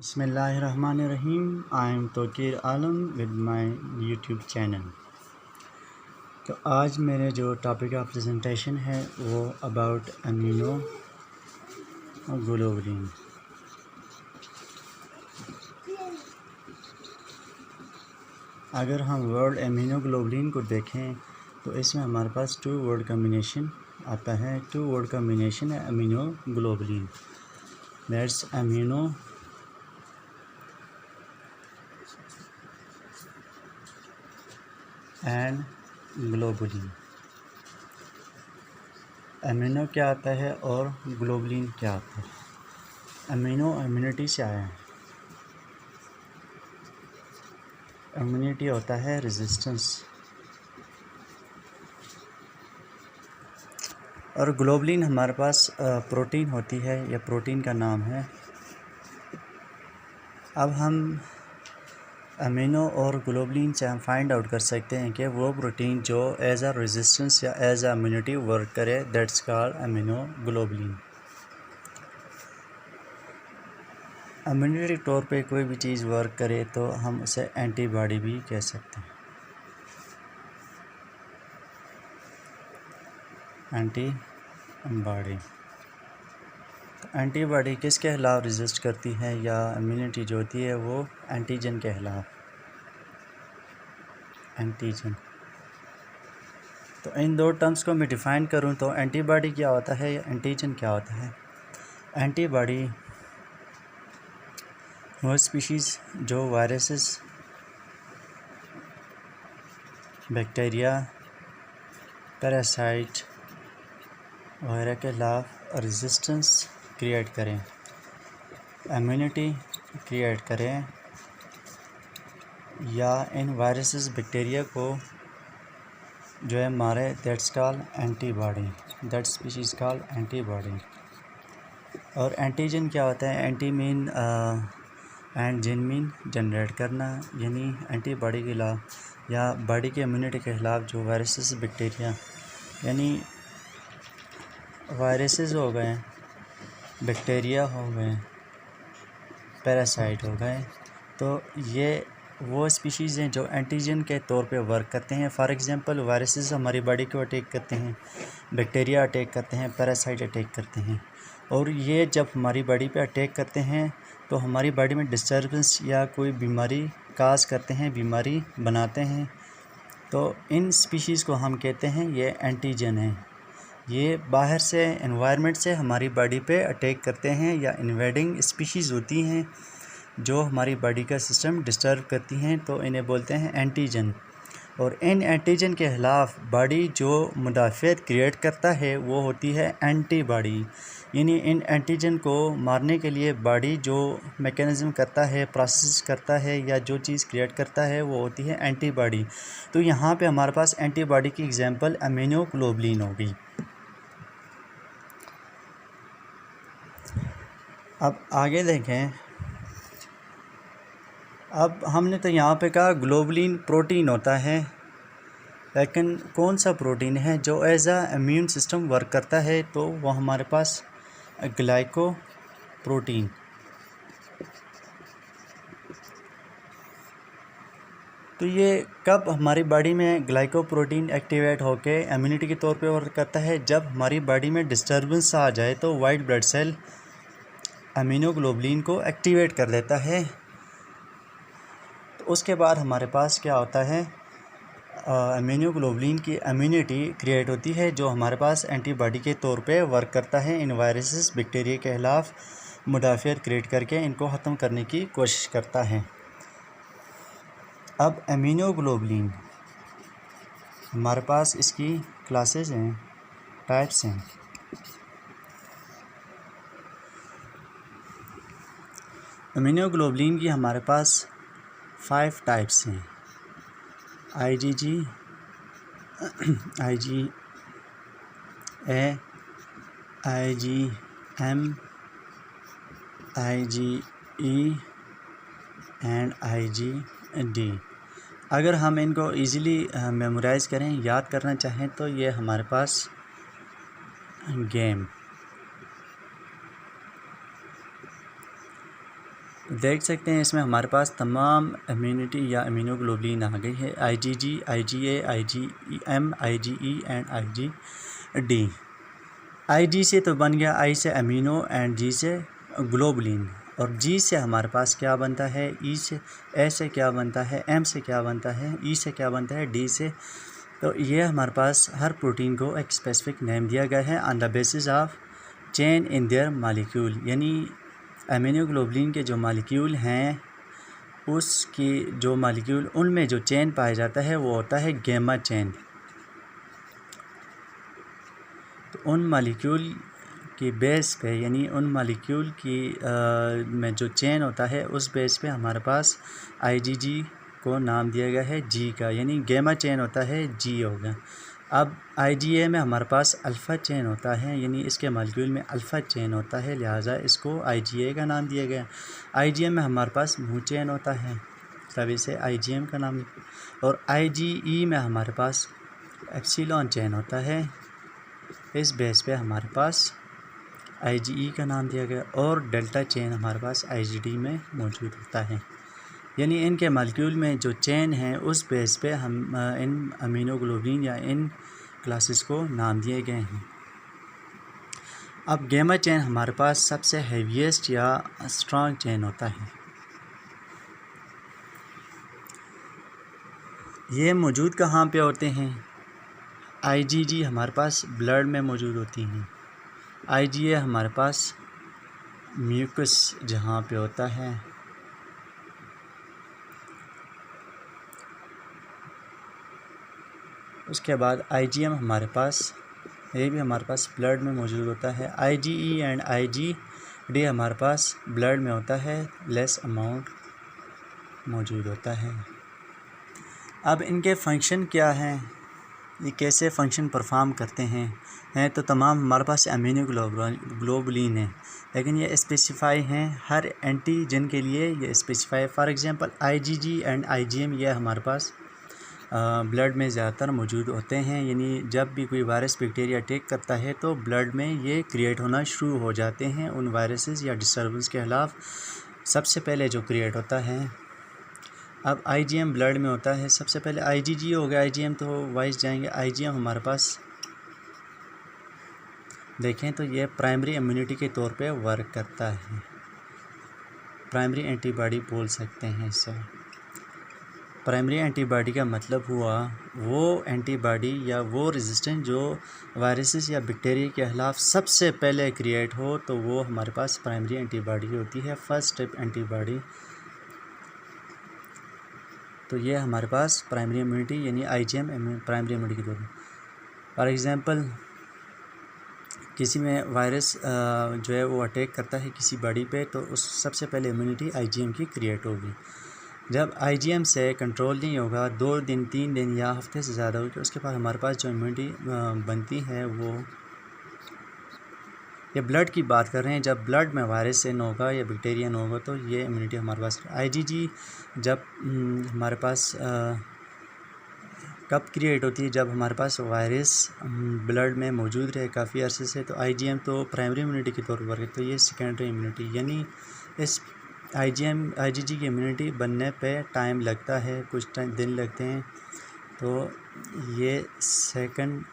बिस्मिल्लाहिर्रहमानिर्रहीम। I am Toqeer Alam with my YouTube channel. तो आज मेरे जो टॉपिक ऑफ प्रेजेंटेशन है वो अबाउट अमीनो ग्लोबुलिन। अगर हम वर्ड अमीनो ग्लोबुलिन को देखें तो इसमें हमारे पास टू वर्ड कॉम्बिनेशन आता है। टू वर्ड कॉम्बिनेशन है amino globulin, that's amino and globulin. Amino क्या आता है और ग्लोबुलिन क्या आता है। अमीनो इम्यूनिटी से आया है। इम्यूनिटी होता है रेजिस्टेंस, और ग्लोबुलिन हमारे पास प्रोटीन होती है, या प्रोटीन का नाम है। अब हम अमीनो और ग्लोबुलिन से हम फाइंड आउट कर सकते हैं कि वो प्रोटीन जो एज अ रेजिस्टेंस या एज अ इम्यूनिटी वर्क करे, that's called amino globulin. Immunity तौर पे कोई भी चीज़ वर्क करे तो हम उसे एंटीबॉडी भी कह सकते हैं। एंटीबॉडी एंटीबॉडी किसके खिलाफ रेजिस्ट करती है, या इम्यूनिटी जो होती है वो एंटीजन के खिलाफ। एंटीजन, तो इन दो टर्म्स को मैं डिफ़ाइन करूं तो एंटीबॉडी क्या होता है या एंटीजन क्या होता है। एंटीबॉडी वो स्पीशीज़ जो वायरसेस, बैक्टीरिया, पैरासाइट वगैरह के खिलाफ रेजिस्टेंस क्रिएट करें, इम्यूनिटी क्रिएट करें, या इन वायरसेस बैक्टीरिया को जो है मारे, that's called antibody. That species called antibody. और एंटीजन क्या होता है। Anti mean and gen mean generate करना, यानी एंटीबॉडी के खिलाफ या बॉडी के इम्यूनिटी के खिलाफ जो वायरसेस बैक्टीरिया, यानी वायरसेस हो गए, बैक्टीरिया हो गए, पैरासाइट हो गए, तो ये वो स्पीशीज़ हैं जो एंटीजन के तौर पे वर्क करते हैं। फॉर एग्जांपल वायरसेस हमारी बॉडी को अटैक करते हैं, बैक्टीरिया अटैक करते हैं, पैरासाइट अटैक करते हैं, और ये जब हमारी बॉडी पे अटैक करते हैं तो हमारी बॉडी में डिस्टर्बेंस या कोई बीमारी काज करते हैं, बीमारी बनाते हैं। तो इन स्पीशीज़ को हम कहते हैं ये एंटीजन हैं। ये बाहर से एनवायरनमेंट से हमारी बॉडी पे अटैक करते हैं, या इन्वेडिंग स्पीशीज़ होती हैं जो हमारी बॉडी का सिस्टम डिस्टर्ब करती हैं, तो इन्हें बोलते हैं एंटीजन। और इन एंटीजन के ख़िलाफ़ बॉडी जो मुदाफ़ियत क्रिएट करता है वो होती है एंटीबॉडी। यानी इन एंटीजन को मारने के लिए बॉडी जो मैकेनिज़्म करता है, प्रोसेस करता है, या जो चीज़ क्रिएट करता है वो होती है एंटीबॉडी। तो यहाँ पे हमारे पास एंटीबॉडी की एग्जांपल अमीनो ग्लोबुलिन होगी। अब आगे देखें। अब हमने तो यहाँ पे कहा ग्लोबुलिन प्रोटीन होता है, लेकिन कौन सा प्रोटीन है जो as a immune system work करता है, तो वो हमारे पास ग्लाइको प्रोटीन। तो ये कब हमारी बॉडी में ग्लाइको प्रोटीन एक्टिवेट होके इम्यूनिटी के तौर पे वर्क करता है, जब हमारी बॉडी में डिस्टर्बेंस आ जाए तो white blood cell amino globulin को एक्टिवेट कर देता है। तो उसके बाद हमारे पास क्या होता है, अमीनो ग्लोबुलिन की इम्यूनिटी क्रिएट होती है, जो हमारे पास एंटीबॉडी के तौर पे वर्क करता है। इन वायरसेस बैक्टीरिया के खिलाफ मुदाफ़ियत क्रिएट करके इनको ख़त्म करने की कोशिश करता है। अब अमीनो ग्लोबुलिन हमारे पास इसकी क्लासेस हैं, टाइप्स हैं। अमीनो ग्लोबुलिन की हमारे पास 5 टाइप्स हैं। IgG, IgA, IgM, IgE and IgD। अगर हम इनको ईज़िली मेमोराइज़ करें, याद करना चाहें, तो ये हमारे पास गेम देख सकते हैं इसमें हमारे पास तमाम इम्यूनिटी या इम्यूनोग्लोबुलिन आ गई है, IgG, IgA, IgM, IgE and IgD। IG से तो बन गया, I से अमीनो एंड G से ग्लोबुलिन, और G से हमारे पास क्या बनता है, E से, A से क्या बनता है, M से क्या बनता है, E से क्या बनता है, D से। तो ये हमारे पास हर प्रोटीन को एक स्पेसिफिक नेम दिया गया है on the basis of chain in their molecule, यानी अमीनोग्लोबुलिन के जो मालिक्यूल हैं उसकी जो मालिक्यूल उनमें जो चेन पाया जाता है वो होता है गैमा चेन। तो उन मालिक्यूल की बेस पे, यानी उन मालिक्यूल की में जो चेन होता है उस बेस पे हमारे पास IgG को नाम दिया गया है G का, यानी गैमा चेन होता है G होगा। अब IgA में हमारे पास अल्फ़ा चेन होता है, यानी इसके मालिक्यूल में अल्फ़ा चेन होता है, लिहाजा इसको IgA का नाम दिया गया। IgM में हमारे पास म्यू चेन होता है, तब इसे IgM का नाम। और IgE में हमारे पास एप्सिलॉन चेन होता है, इस बेस पे हमारे पास IgE का नाम दिया गया। और डेल्टा चेन हमारे पास IgD में मौजूद होता है, यानी इनके मालिक्यूल में जो चेन है उस बेस पे हम इन अमीनोग्लोबुलिन या इन क्लासेस को नाम दिए गए हैं। अब गैमा चेन हमारे पास सबसे हेवीएस्ट या स्ट्रॉन्ग चेन होता है। ये मौजूद कहाँ पे होते हैं, IgG हमारे पास ब्लड में मौजूद होती हैं, IgA हमारे पास म्यूकस जहाँ पे होता है, उसके बाद IgM हमारे पास, ये भी हमारे पास ब्लड में मौजूद होता है। IgE एंड IgD हमारे पास ब्लड में होता है, लेस अमाउंट मौजूद होता है। अब इनके फंक्शन क्या हैं, ये कैसे फंक्शन परफॉर्म करते हैं तो तमाम हमारे पास अमीनोग्लोबुलिन है, लेकिन ये स्पेसिफाई हैं हर एंटीजन के लिए, ये specify. For example IgG and IgM ये हमारे पास ब्लड में ज़्यादातर मौजूद होते हैं, यानी जब भी कोई वायरस बैक्टीरिया अटैक करता है तो ब्लड में ये क्रिएट होना शुरू हो जाते हैं। उन वायरसेस या डिस्टर्बेंस के खिलाफ सबसे पहले जो क्रिएट होता है। अब IgM ब्लड में होता है, सबसे पहले IgG हो गया, IgM तो वाइज जाएंगे। IgM हमारे पास देखें तो ये प्राइमरी इम्यूनिटी के तौर पे वर्क करता है, प्राइमरी एंटीबॉडी बोल सकते हैं इसे। प्राइमरी एंटीबॉडी का मतलब हुआ वो एंटीबॉडी या वो रेजिस्टेंस जो वायरसेस या बैक्टीरिया के खिलाफ सबसे पहले क्रिएट हो, तो वो हमारे पास प्राइमरी एंटीबॉडी होती है, फर्स्ट स्टेप एंटीबॉडी। तो ये हमारे पास प्राइमरी इम्यूनिटी यानी IgM प्राइमरी इम्यूनिटी के तौर पर। फॉर एग्ज़ाम्पल किसी में वायरस जो है वो अटैक करता है किसी बॉडी पे, तो उस सबसे पहले इम्यूनिटी IgM की क्रिएट होगी। जब IgM से कंट्रोल नहीं होगा, 2 दिन 3 दिन या हफ्ते से ज़्यादा होगी, उसके बाद हमारे पास जो इम्यूनिटी बनती है वो, ये ब्लड की बात कर रहे हैं, जब ब्लड में वायरस से न होगा या बैक्टीरिया न होगा तो ये इम्यूनिटी हमारे पास। IgG जब हमारे पास कब क्रिएट होती है, जब हमारे पास वायरस ब्लड में मौजूद रहे काफ़ी अरसे से, तो IgM तो प्राइमरी इम्यूनिटी के तौर पर, तो ये सेकेंडरी इम्यूनिटी, यानी इस IgG की इम्यूनिटी बनने पे टाइम लगता है, कुछ दिन लगते हैं, तो ये सेकंड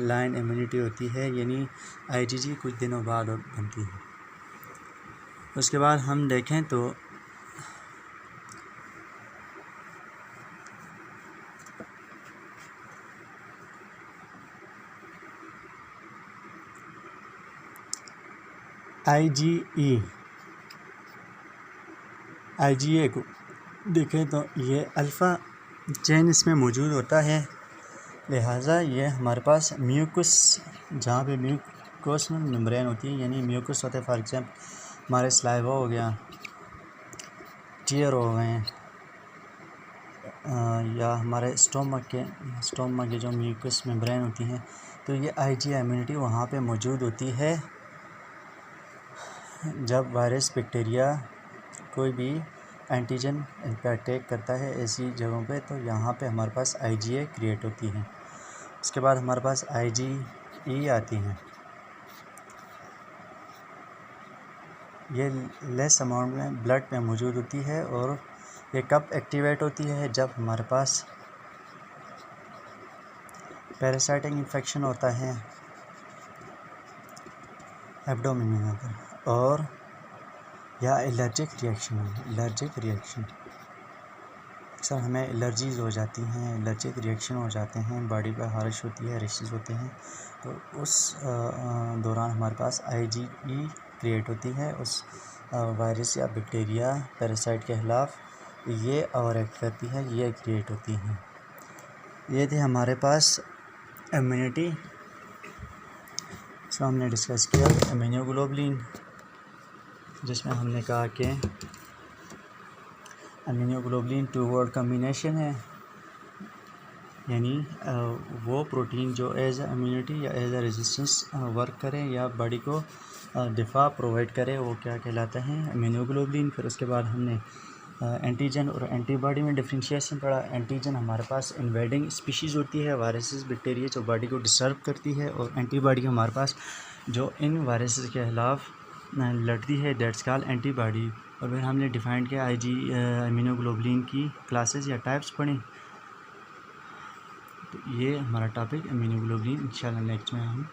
लाइन इम्यूनिटी होती है, यानी IgG कुछ दिनों बाद बनती है। उसके बाद हम देखें तो IgA को देखें तो ये अल्फ़ा चेन इसमें मौजूद होता है, लिहाजा ये हमारे पास म्यूकस, जहाँ पे म्यूकस में मेम्ब्रेन होती है, यानी म्यूकस होता है। फॉर एग्जाम्पल हमारे सलाइवा हो गया, टीयर हो गए, या हमारे स्टोमक के जो म्यूकस मेम्ब्रेन होती हैं, तो ये IgA इम्यूनिटी वहाँ पे मौजूद होती है। जब वायरस बैक्टीरिया कोई भी एंटीजन इन पर अटैक करता है ऐसी जगहों पे, तो यहाँ पे हमारे पास IgA क्रिएट होती है। उसके बाद हमारे पास IgE आती हैं। ये लेस अमाउंट में ब्लड में मौजूद होती है और ये कब एक्टिवेट होती है, जब हमारे पास पैरासाइटिक इन्फेक्शन होता है एब्डोमेन में पर, और या एलर्जिक रिएक्शन अक्सर हमें एलर्जीज हो जाती हैं, एलर्जिक रिएक्शन हो जाते हैं, बॉडी पर खारिश होती है, रेशेस होते हैं, तो उस दौरान हमारे पास IgE क्रिएट होती है उस वायरस या बैक्टीरिया पैरासाइट के खिलाफ ये और एक्ट करती है, ये क्रिएट होती हैं। ये थे हमारे पास इम्यूनिटी, इसको हमने डिस्कस किया इम्यूनोग्लोबुलिन, जिसमें हमने कहा कि इम्यूनोग्लोबुलिन 2 वर्ड कम्बिनेशन है, यानी वो प्रोटीन जो एज इम्यूनिटी या एज रेजिस्टेंस वर्क करे या बॉडी को दिफा प्रोवाइड करे, वो क्या कहलाता है, इम्यूनोग्लोबुलिन। फिर उसके बाद हमने एंटीजन और एंटीबॉडी में डिफरेंशिएशन पढ़ा। एंटीजन हमारे पास इन्वेडिंग स्पीशीज़ होती है, वायरसेस बैक्टीरिया जो बॉडी को डिस्टर्ब करती है, और एंटीबॉडी हमारे पास जो इन वायरसेस के खिलाफ लड़ती है, दैट्स कॉल्ड एंटीबॉडी। और फिर हमने डिफाइन किया इम्यूनोग्लोबुलिन की क्लासेस या टाइप्स पढ़ी। तो ये हमारा टॉपिक इम्यूनोग्लोबुलिन, इंशाल्लाह नेक्स्ट में हम